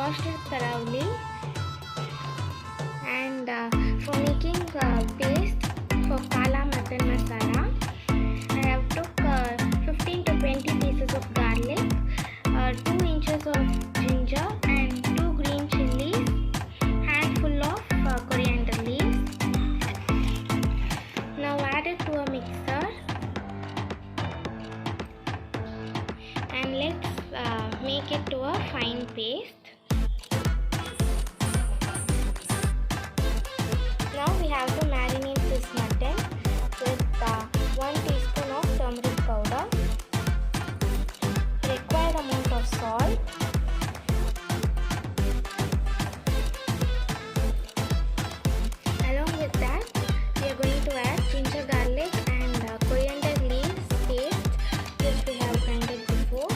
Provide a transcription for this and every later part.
washed it thoroughly, and for making paste for Kala Mutton Masala, I have took 15 to 20 pieces of garlic, 2 inches of ginger and 2 green chilies, handful of coriander leaves. Now add it to a mixer and let's make it to a fine paste. Now we have to marinate this mutton with 1 teaspoon of turmeric powder, required amount of salt, along with that we are going to add ginger, garlic and coriander leaves paste which we have grinded before.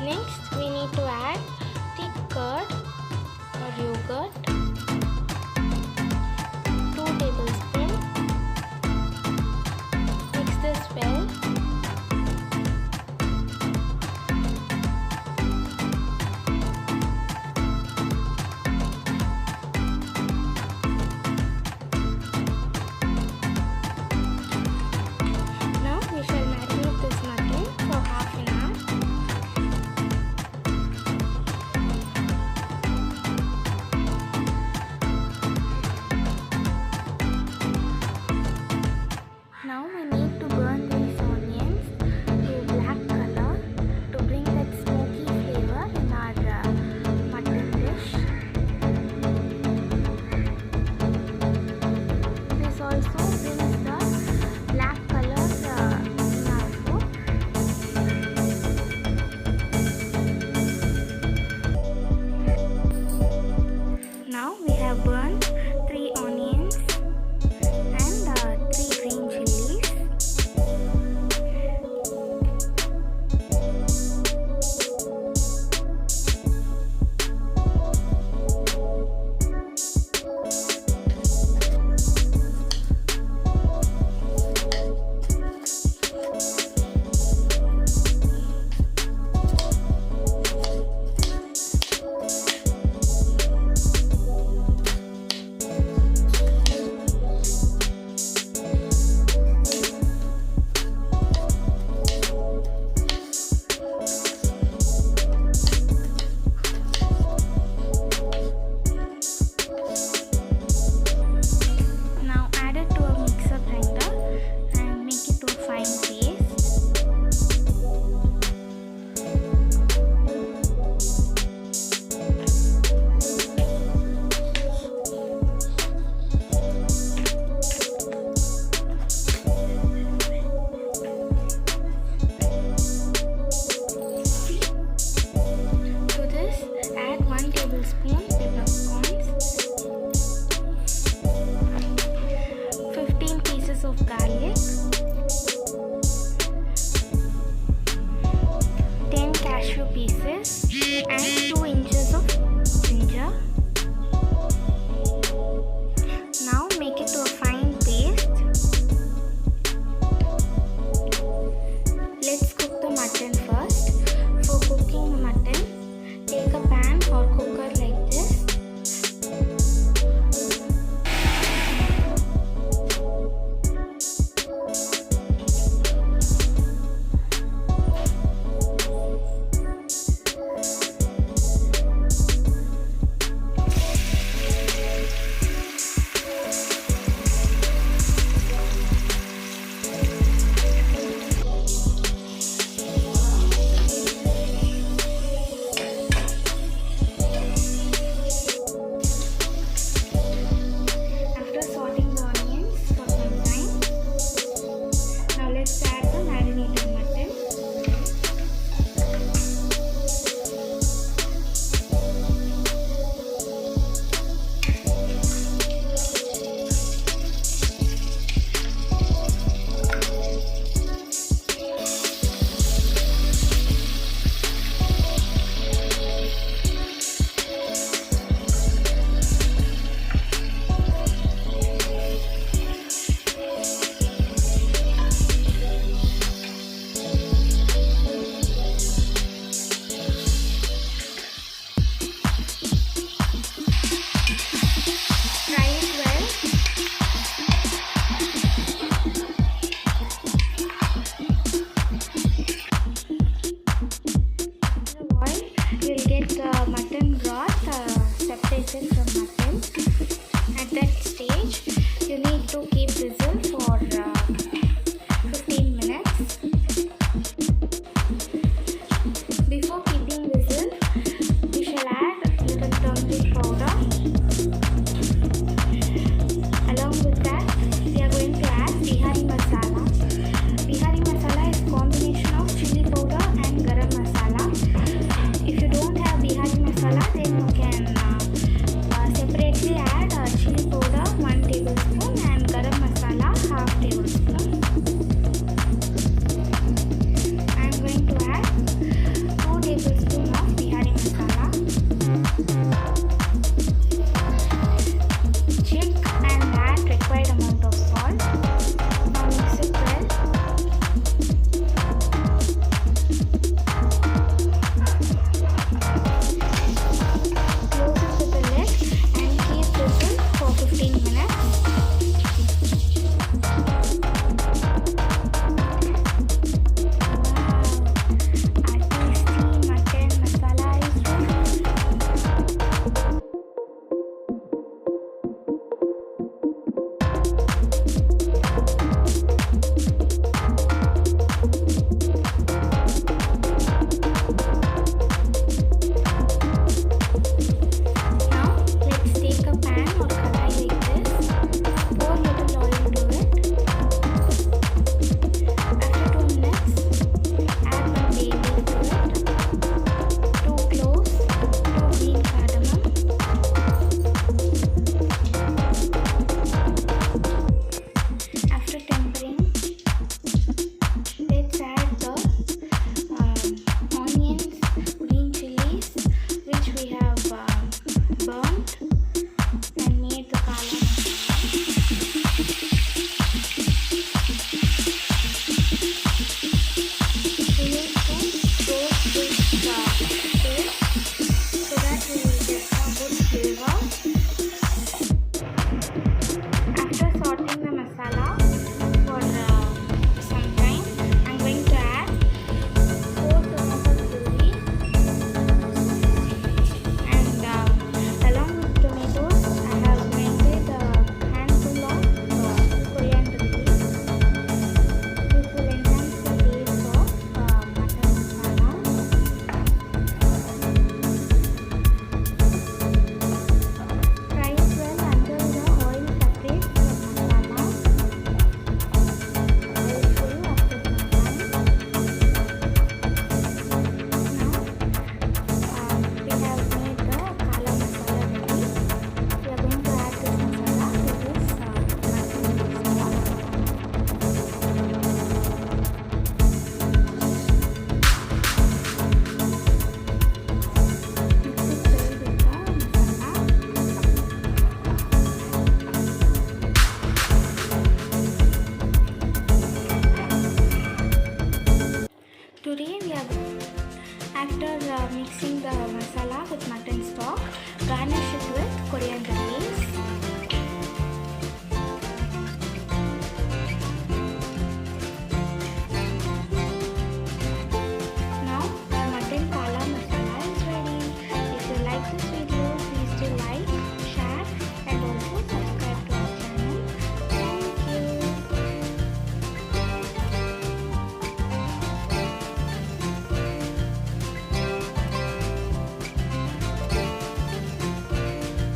Next, we need to add thick curd or yogurt, 2 tablespoons. Mix this well. Now we shall marinate this mutton for half an hour. Now we need to burn these